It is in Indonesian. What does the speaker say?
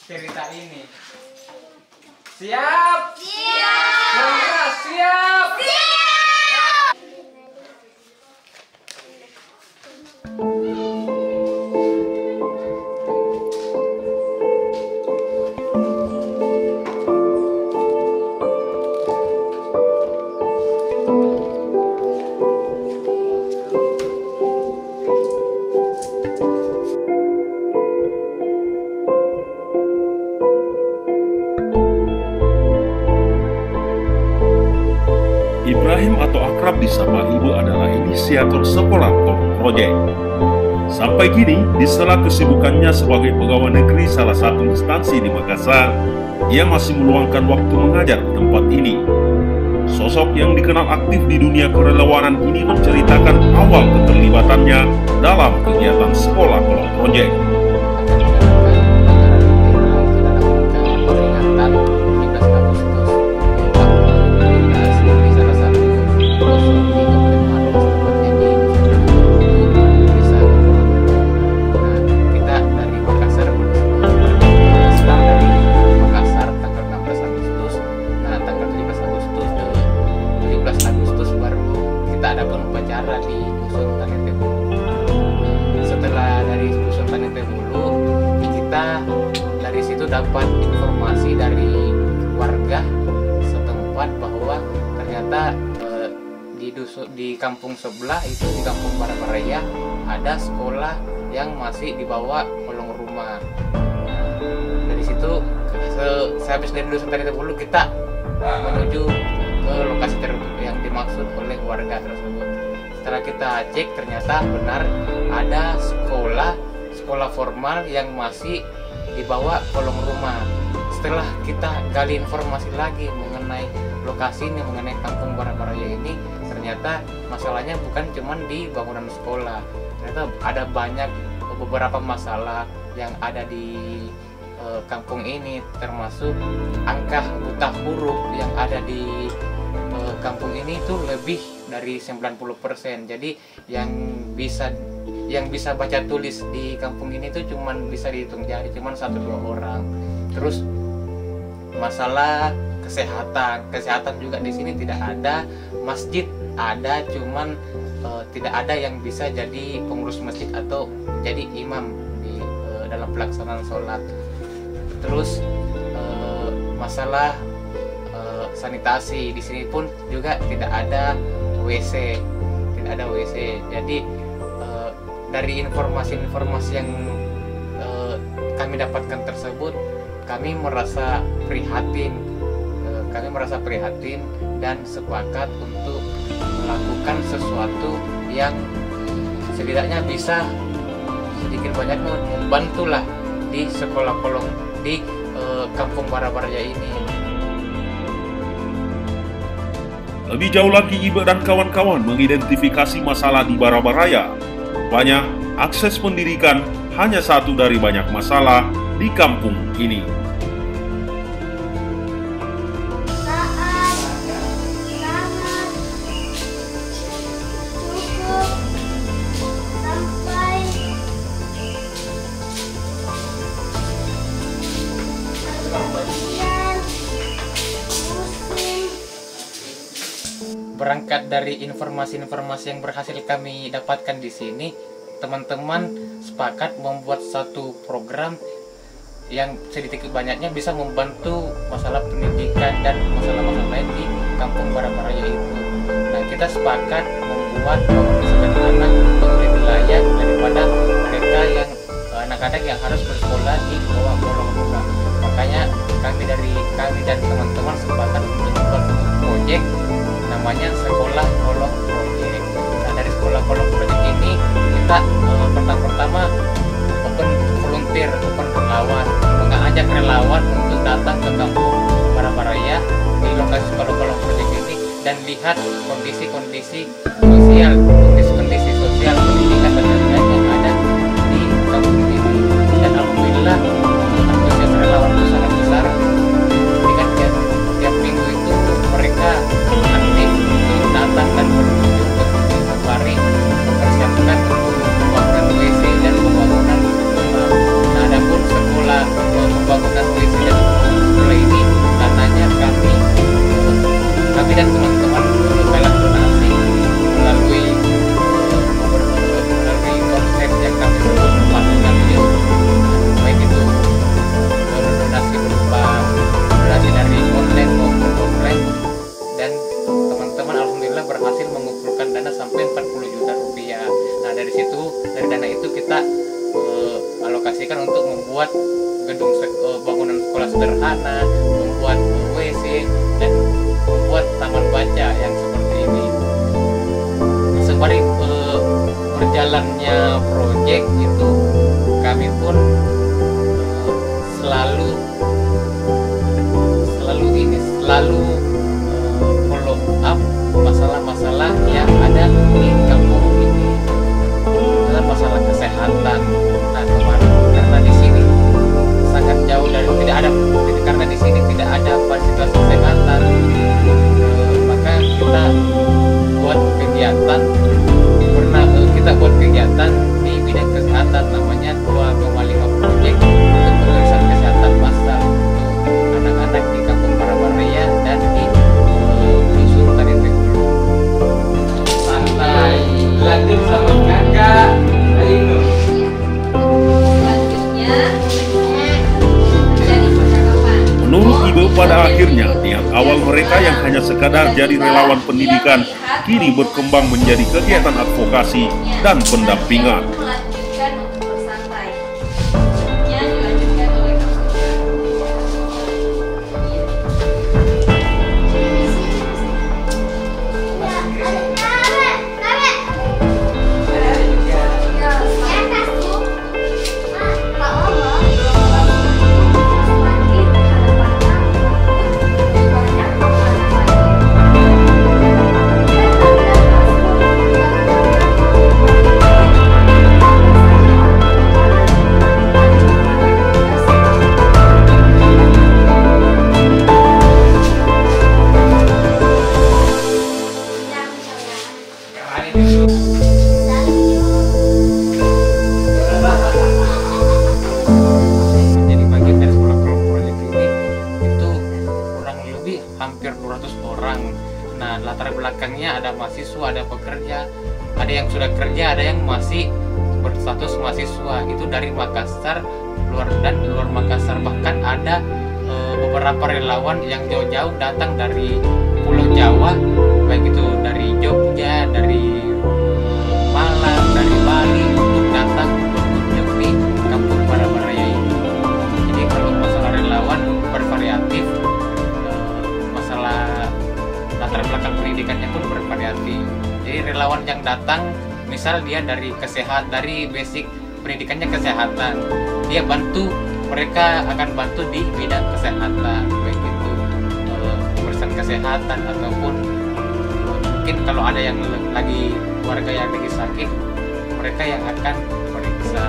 cerita ini. Siap? Siap! Siap! Ibrahim atau akrab disapa Ibu adalah inisiator sekolah Tolong Project. Sampai kini, di sela kesibukannya sebagai pegawai negeri salah satu instansi di Makassar, ia masih meluangkan waktu mengajar di tempat ini. Sosok yang dikenal aktif di dunia kerelawanan ini menceritakan awal keterlibatannya dalam kegiatan sekolah Tolong Project. Dapat informasi dari warga setempat bahwa ternyata di kampung sebelah itu, di kampung Barabaraya, ada sekolah yang masih dibawa kolong rumah. Dari situ sehabis dari dusun Tani Tebulu kita menuju ke lokasi yang dimaksud oleh warga tersebut. Setelah kita cek, ternyata benar ada sekolah formal yang masih dibawa kolong rumah. Setelah kita gali informasi lagi mengenai lokasi ini, mengenai kampung Barabaraya ini, ternyata masalahnya bukan cuma di bangunan sekolah. Ternyata ada beberapa masalah yang ada di kampung ini, termasuk angka buta huruf yang ada di kampung ini itu lebih dari 90%. Jadi yang bisa baca tulis di kampung ini tuh cuman bisa dihitung jari, cuman 1-2 orang. Terus masalah kesehatan juga di sini tidak ada. Masjid ada, cuman tidak ada yang bisa jadi pengurus masjid atau jadi imam di dalam pelaksanaan sholat. Terus masalah sanitasi di sini pun juga tidak ada WC, Jadi dari informasi-informasi yang kami dapatkan tersebut, kami merasa prihatin. Dan sepakat untuk melakukan sesuatu yang setidaknya bisa sedikit banyak membantulah di sekolah kolong di kampung Barabaraya ini. Lebih jauh lagi, Ibu dan kawan-kawan mengidentifikasi masalah di Barabaraya. Rupanya, akses pendidikan hanya satu dari banyak masalah di kampung ini. Berangkat dari informasi-informasi yang berhasil kami dapatkan di sini, teman-teman sepakat membuat satu program yang sedikit banyaknya bisa membantu masalah pendidikan dan masalah-masalah lain di kampung Barabaraya itu. Nah, kita sepakat membuat program sederhana untuk lebih layak daripada mereka yang anak-anak yang harus bersekolah di bawah kolong rumah. Makanya kami dan teman-teman sepakat untuk membuat proyek namanya Sekolah Kolong Project. Nah, dari Sekolah Kolong Project ini kita pertama open volunteer, open relawan, mengajak relawan untuk datang ke kampung Barabaraya di lokasi Sekolah Kolong Project ini dan lihat kondisi sosial pendidikan dan lain-lain yang ada di kampung ini. Dan alhamdulillah antusias relawan itu sangat besar. Dengan tiap minggu itu mereka aktif datang dan berkunjung ke setiap hari mempersiapkan untuk pembangunan WC dan pembangunan. Nah, adapun sekolah pembangunan sederhana, membuat WC, dan membuat taman baca yang seperti ini. Sembari berjalannya proyek itu, kami pun selalu follow up masalah-masalah yang ada di kampung ini, dalam masalah kesehatan. Nah, kemarin karena di sini sangat jauh dari karena di sini tidak ada fasilitas kesehatan, maka kita buat kegiatan di bidang kesehatan, namanya 2,5 proyek untuk pemeriksaan kesehatan massal untuk anak-anak di kampung Parabaraya dan di dusun Taritekulu. Santai, lanjut sama kakak. Ayo. Selanjutnya jadi percakapan. Menurut Ibu, pada akhirnya niat awal mereka yang hanya sekadar jadi relawan pendidikan kini berkembang menjadi kegiatan advokasi dan pendampingan. Melanjutkan untuk bersantai. Selanjutnya dilanjutkan oleh Jadi bagian dari sekolah proyek ini itu kurang lebih hampir 200 orang. Nah, latar belakangnya ada mahasiswa, ada pekerja, ada yang sudah kerja, ada yang masih berstatus mahasiswa. Itu dari Makassar, luar Makassar, bahkan ada beberapa relawan yang jauh-jauh datang dari Pulau Jawa, baik itu dari Jogja, dari Malang, dari Bali, untuk datang berkunjung di kampung Parabaraya ini. Jadi kalau masalah relawan bervariatif, masalah latar belakang pendidikannya pun bervariatif. Jadi relawan yang datang, misal dia dari basic pendidikannya kesehatan, dia bantu, mereka akan bantu di bidang kesehatan, baik itu pemeriksaan kesehatan ataupun mungkin kalau ada yang warga yang lagi sakit, mereka yang akan periksa.